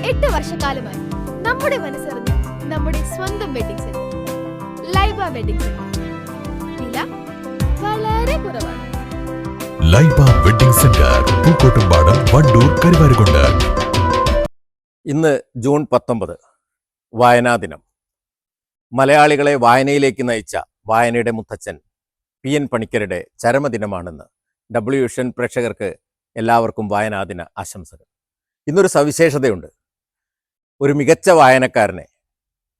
8 വർഷക്കാലമായി നമ്മുടെ മനസ്സറിഞ്ഞ് നമ്മുടെ സ്വന്തം wedding centre Laiba wedding centre. വില വളരെ കുറവാണ്. Laiba wedding centre, Pookkottumpadam, Wandoor, Karuvarakundu. ഇന്ന് ജൂൺ 19, വായനാ ദിനം. മലയാളികളെ വായനയിലേക്ക് നയിച്ച വായനയുടെ മുത്തച്ഛൻ PN പണിക്കരുടെ ചരമദിനമാണെന്ന് WVsion പ്രേക്ഷകർക്ക് എല്ലാവർക്കും വായനാ ദിന ആശംസകൾ. ഇന്നൊരു സവിശേഷതയുണ്ട്. ഒരു മികച്ച വായനക്കാരനെ,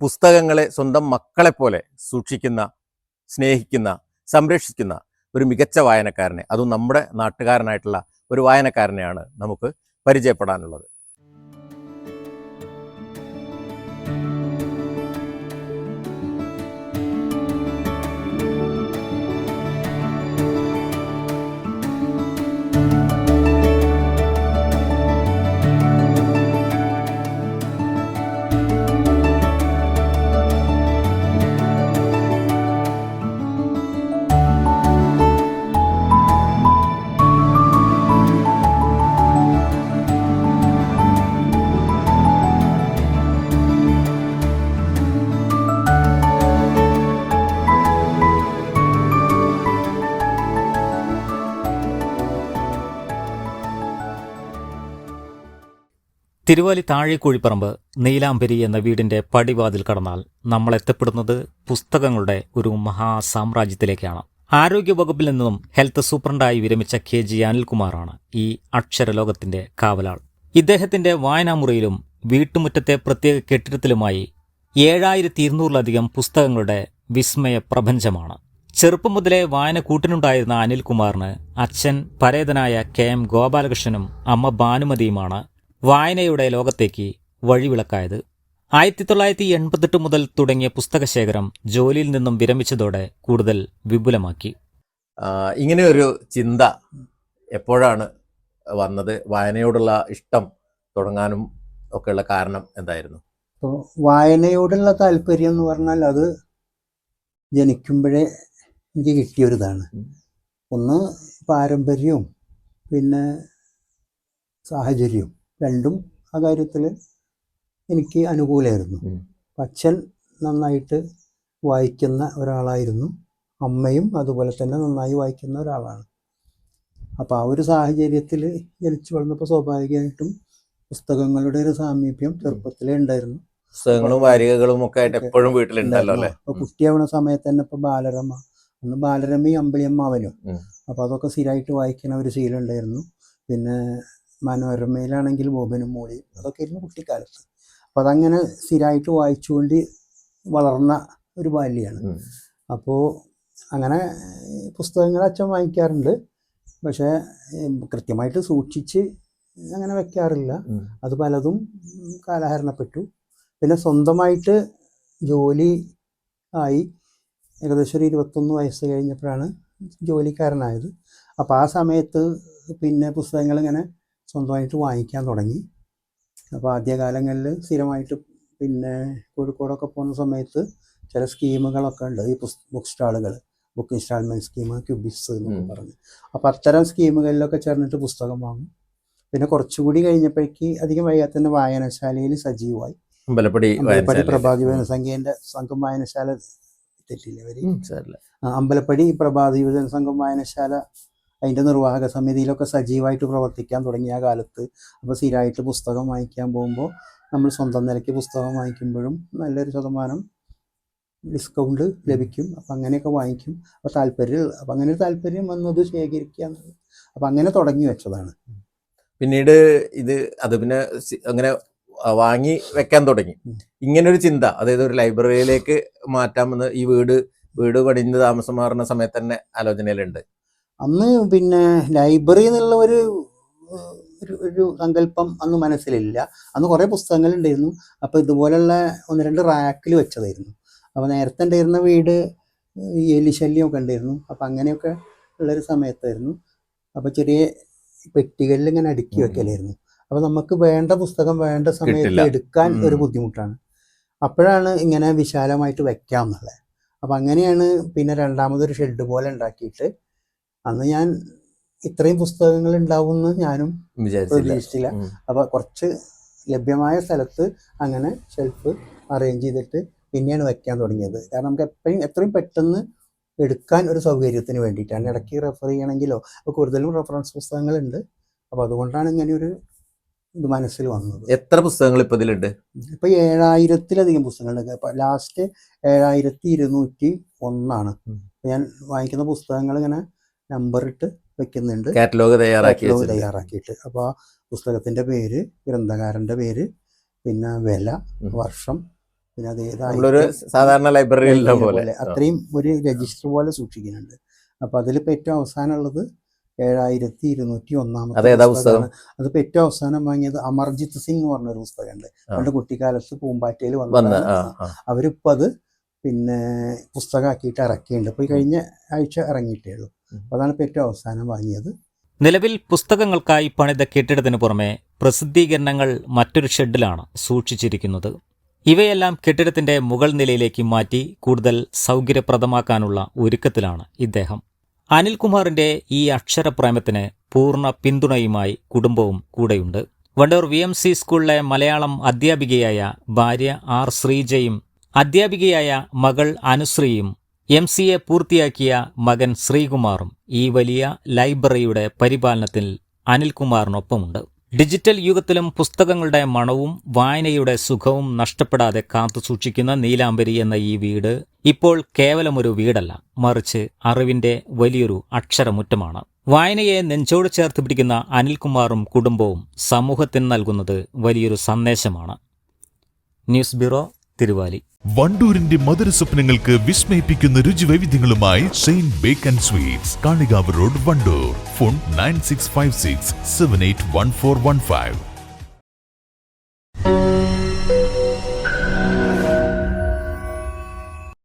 പുസ്തകങ്ങളെ സ്വന്തം മക്കളെപ്പോലെ സൂക്ഷിക്കുന്ന, സ്നേഹിക്കുന്ന, സംരക്ഷിക്കുന്ന ഒരു മികച്ച വായനക്കാരനെ, അതും നമ്മുടെ നാട്ടുകാരനായിട്ടുള്ള ഒരു വായനക്കാരനെയാണ് നമുക്ക് പരിചയപ്പെടാനുള്ളത്. തിരുവാലി താഴേക്കുഴിപ്പറമ്പ് നീലാംബരി എന്ന വീടിന്റെ പടിവാതിൽ കടന്നാൽ നമ്മൾ എത്തപ്പെടുന്നത് പുസ്തകങ്ങളുടെ ഒരു മഹാസാമ്രാജ്യത്തിലേക്കാണ്. ആരോഗ്യവകുപ്പിൽ നിന്നും ഹെൽത്ത് സൂപ്രണ്ടായി വിരമിച്ച KG അനിൽകുമാറാണ് ഈ അക്ഷരലോകത്തിന്റെ കാവലാൾ. ഇദ്ദേഹത്തിന്റെ വായനാമുറിയിലും വീട്ടുമുറ്റത്തെ പ്രത്യേക കെട്ടിടത്തിലുമായി 7200-ലധികം പുസ്തകങ്ങളുടെ വിസ്മയ പ്രപഞ്ചമാണ്. ചെറുപ്പം മുതലേ വായന കൂട്ടിനുണ്ടായിരുന്ന അനിൽകുമാറിന് അച്ഛൻ പരേതനായ KM ഗോപാലകൃഷ്ണനും അമ്മ ഭാനുമതിയുമാണ് വായനയുടെ ലോകത്തേക്ക് വഴിവിളക്കായത്. 1988 മുതൽ തുടങ്ങിയ പുസ്തകശേഖരം ജോലിയിൽ നിന്നും വിരമിച്ചതോടെ കൂടുതൽ വിപുലമാക്കി. ഇങ്ങനെ ഒരു ചിന്ത എപ്പോഴാണ് വന്നത്? വായനയോടുള്ള ഇഷ്ടം തുടങ്ങാനും ഒക്കെയുള്ള കാരണം എന്തായിരുന്നു? അപ്പോൾ വായനയോടുള്ള താല്പര്യം എന്ന് പറഞ്ഞാൽ അത് ജനിക്കുമ്പോഴേ എനിക്ക് കിട്ടിയൊരിതാണ്. ഒന്ന് പാരമ്പര്യവും പിന്നെ സാഹചര്യവും രണ്ടും ആ കാര്യത്തിൽ എനിക്ക് അനുകൂലമായിരുന്നു. അച്ഛൻ നന്നായിട്ട് വായിക്കുന്ന ഒരാളായിരുന്നു, അമ്മയും അതുപോലെ തന്നെ നന്നായി വായിക്കുന്ന ഒരാളാണ്. അപ്പോൾ ആ ഒരു സാഹചര്യത്തിൽ ജനിച്ചു വളർന്നപ്പോൾ സ്വാഭാവികമായിട്ടും പുസ്തകങ്ങളുടെ ഒരു സാമീപ്യം ചെറുപ്പത്തിലേ ഉണ്ടായിരുന്നു. പുസ്തകങ്ങളും വാരികകളും ഒക്കെ ആയിട്ട് എപ്പോഴും വീട്ടിലുണ്ടല്ലോ അല്ലേ? അപ്പോൾ കുട്ടിയാവുന്ന സമയത്ത് തന്നെ ഇപ്പോൾ ബാലരമ, അന്ന് ബാലരമയും അമ്പിളിയമ്മാവനും, അപ്പോൾ അതൊക്കെ സ്ഥിരമായിട്ട് വായിക്കുന്ന ഒരു ശീലം ഉണ്ടായിരുന്നു. പിന്നെ മനോരമയിലാണെങ്കിൽ ബോബനും മോളിയും, അതൊക്കെ ആയിരുന്നു കുട്ടിക്കാലത്ത്. അപ്പോൾ അതങ്ങനെ സ്ഥിരമായിട്ട് വായിച്ചുകൊണ്ട് വളർന്ന ഒരു ബാല്യമാണ്. അപ്പോൾ അങ്ങനെ പുസ്തകങ്ങൾ അച്ഛൻ വായിക്കാറുണ്ട്, പക്ഷേ കൃത്യമായിട്ട് സൂക്ഷിച്ച് അങ്ങനെ വെക്കാറില്ല. അത് പലതും കാലഹരണപ്പെട്ടു. പിന്നെ സ്വന്തമായിട്ട് ജോലി ആയി ഏകദേശം ഒരു 21 വയസ്സ് കഴിഞ്ഞപ്പോഴാണ് ജോലിക്കാരനായത്. അപ്പോൾ ആ സമയത്ത് പിന്നെ പുസ്തകങ്ങളിങ്ങനെ സ്വന്തമായിട്ട് വാങ്ങിക്കാൻ തുടങ്ങി. അപ്പോൾ ആദ്യകാലങ്ങളിൽ സ്ഥിരമായിട്ട് പിന്നെ കോഴിക്കോടൊക്കെ പോകുന്ന സമയത്ത് ചില സ്കീമുകളൊക്കെ ഉണ്ട്, ഈ ബുക്ക് സ്റ്റാളുകൾ, ബുക്ക് ഇൻസ്റ്റാൾമെൻറ്റ് സ്കീം, ക്യൂബിസ് എന്നൊക്കെ പറഞ്ഞ്. അപ്പോൾ അത്തരം സ്കീമുകളിലൊക്കെ ചേർന്നിട്ട് പുസ്തകം വാങ്ങും. പിന്നെ കുറച്ചുകൂടി കഴിഞ്ഞപ്പോഴേക്ക് അധികം വൈകാതെ തന്നെ വായനശാലയിൽ സജീവമായി. അമ്പലപ്പടി പ്രഭാതീവന സംഘം വായനശാല തെറ്റില്ലേ വരി, അമ്പലപ്പടി പ്രഭാതീവന സംഘം വായനശാല അതിൻ്റെ നിർവാഹക സമിതിയിലൊക്കെ സജീവമായിട്ട് പ്രവർത്തിക്കാൻ തുടങ്ങിയ കാലത്ത് അപ്പോൾ സ്ഥിരമായിട്ട് പുസ്തകം വാങ്ങിക്കാൻ പോകുമ്പോൾ നമ്മൾ സ്വന്തം നിലയ്ക്ക് പുസ്തകം വാങ്ങിക്കുമ്പോഴും നല്ലൊരു ശതമാനം ഡിസ്കൗണ്ട് ലഭിക്കും. അപ്പം അങ്ങനെയൊക്കെ വാങ്ങിക്കും. അപ്പോൾ അങ്ങനെ ഒരു താല്പര്യം വന്നത് ശേഖരിക്കുക എന്നുള്ളത്. അപ്പം അങ്ങനെ തുടങ്ങി വെച്ചതാണ്. പിന്നീട് അത് പിന്നെ അങ്ങനെ വാങ്ങി വെക്കാൻ തുടങ്ങി. ഇങ്ങനൊരു ചിന്ത, അതായത് ഒരു ലൈബ്രറിയിലേക്ക് മാറ്റാമെന്ന് ഈ വീട് പണിഞ്ഞ് താമസം മാറുന്ന സമയത്ത് തന്നെ ആലോചനയിലുണ്ട്. അന്ന് പിന്നെ ലൈബ്രറി എന്നുള്ള ഒരു സങ്കല്പം അന്ന് മനസ്സിലില്ല. അന്ന് കുറേ പുസ്തകങ്ങളുണ്ടായിരുന്നു. അപ്പോൾ ഇതുപോലുള്ള 1-2 റാക്കിൽ വെച്ചതായിരുന്നു. അപ്പോൾ നേരത്തെ ഉണ്ടായിരുന്ന വീട് എലിശല്യമൊക്കെ ഉണ്ടായിരുന്നു. അപ്പോൾ അങ്ങനെയൊക്കെ ഉള്ളൊരു സമയത്തായിരുന്നു. അപ്പോൾ ചെറിയ പെട്ടികളിൽ ഇങ്ങനെ അടുക്കി വെക്കലായിരുന്നു. അപ്പോൾ നമുക്ക് വേണ്ട പുസ്തകം വേണ്ട സമയത്ത് എടുക്കാൻ ഒരു ബുദ്ധിമുട്ടാണ്. അപ്പോഴാണ് ഇങ്ങനെ വിശാലമായിട്ട് വെക്കാം എന്നുള്ളത്. അപ്പം അങ്ങനെയാണ് പിന്നെ രണ്ടാമതൊരു ഷെഡ് പോലെ ഉണ്ടാക്കിയിട്ട്, അന്ന് ഞാൻ ഇത്രയും പുസ്തകങ്ങൾ ഉണ്ടാവുമെന്ന് ഞാനും പ്രതീക്ഷിച്ചില്ല. അപ്പോൾ കുറച്ച് ലഭ്യമായ സ്ഥലത്ത് അങ്ങനെ ഷെൽഫ് അറേഞ്ച് ചെയ്തിട്ട് പിന്നെയാണ് വെക്കാൻ തുടങ്ങിയത്. കാരണം നമുക്ക് എത്രയും പെട്ടെന്ന് എടുക്കാൻ ഒരു സൗകര്യത്തിന് വേണ്ടിയിട്ടാണ്. ഇടയ്ക്ക് റെഫർ ചെയ്യണമെങ്കിലോ അപ്പോൾ കൂടുതലും റെഫറൻസ് പുസ്തകങ്ങളുണ്ട്. അപ്പോൾ അതുകൊണ്ടാണ് ഇങ്ങനെ ഒരു ഇത് മനസ്സിൽ വന്നത്. എത്ര പുസ്തകങ്ങൾ ഇപ്പൊ ഇതിലുണ്ട്? ഇപ്പൊ 7000-ലധികം പുസ്തകങ്ങളുണ്ട്. ഇപ്പൊ ലാസ്റ്റ് 7201 ഞാൻ വാങ്ങിക്കുന്ന പുസ്തകങ്ങൾ ഇങ്ങനെ നമ്പർ ഇട്ട് വെക്കുന്നുണ്ട്, കാറ്റലോഗ് തയ്യാറാക്കിയിട്ട്. അപ്പോൾ ആ പുസ്തകത്തിന്റെ പേര്, ഗ്രന്ഥകാരന്റെ പേര്, പിന്നെ വില, വർഷം, പിന്നെ അത് നമ്മളൊരു സാധാരണ ലൈബ്രറിയിലെ പോലെ അത്രയും ഒരു രജിസ്റ്റർ പോലെ സൂക്ഷിക്കുന്നുണ്ട്. അപ്പൊ അതിലിപ്പോ ഏറ്റവും അവസാനം ഉള്ളത് 7201 പുസ്തകമാണ്. അതിപ്പോ ഏറ്റവും അവസാനം വാങ്ങിയത് അമർജിത് സിംഗ് എന്ന് പറഞ്ഞൊരു പുസ്തകമുണ്ട്. പണ്ട് കുട്ടിക്കാലത്ത് പൂമ്പാറ്റയിൽ വന്നതാണ്. അവരിപ്പോ അത് പിന്നെ പുസ്തകമാക്കിയിട്ട് ഇറക്കിയിട്ടുണ്ട്. ഇപ്പൊ ഈ കഴിഞ്ഞ ആഴ്ച ഇറങ്ങിയിട്ടേ ഉള്ളൂ. അപ്പൊ അതാണ് ഇപ്പൊ ഏറ്റവും അവസാനം വാങ്ങിയത്. നിലവിൽ പുസ്തകങ്ങൾക്കായി പണിത കെട്ടിടത്തിന് പുറമെ പ്രസിദ്ധീകരണങ്ങൾ മറ്റൊരു ഷെഡിലാണ് സൂക്ഷിച്ചിരിക്കുന്നത്. ഇവയെല്ലാം കെട്ടിടത്തിന്റെ മുകൾ നിലയിലേക്ക് മാറ്റി കൂടുതൽ സൗകര്യപ്രദമാക്കാനുള്ള ഒരുക്കത്തിലാണ് ഇദ്ദേഹം. അനിൽകുമാറിന്റെ ഈ അക്ഷരപ്രേമത്തിന് പൂർണ്ണ പിന്തുണയുമായി കുടുംബവും കൂടെയുണ്ട്. വണ്ടൂർ VMC സ്കൂളിലെ മലയാളം അധ്യാപികയായ ഭാര്യ R. ശ്രീജയും അധ്യാപികയായ മകൾ അനുശ്രീയും MCA പൂർത്തിയാക്കിയ മകൻ ശ്രീകുമാറും ഈ വലിയ ലൈബ്രറിയുടെ പരിപാലനത്തിൽ അനിൽകുമാറിനൊപ്പമുണ്ട്. ഡിജിറ്റൽ യുഗത്തിലും പുസ്തകങ്ങളുടെ മണവും വായനയുടെ സുഖവും നഷ്ടപ്പെടാതെ കാത്തുസൂക്ഷിക്കുന്ന നീലാംബരി എന്ന ഈ വീട് ഇപ്പോൾ കേവലമൊരു വീടല്ല, മറിച്ച് അറിവിന്റെ വലിയൊരു അക്ഷരമുറ്റമാണ്. വായനയെ നെഞ്ചോട് ചേർത്ത് പിടിക്കുന്ന അനിൽകുമാറും കുടുംബവും സമൂഹത്തിന് നൽകുന്നത് വലിയൊരു സന്ദേശമാണ്. News bureau, Thiruvali. വണ്ടൂരിന്റെ മധുര സ്വപ്നങ്ങൾക്ക് വിസ്മയിപ്പിക്കുന്ന രുചിവൈവിധ്യങ്ങളുമായി Saint Bake and Sweets, Kalikavu road, Wandoor. Phone 9656781415.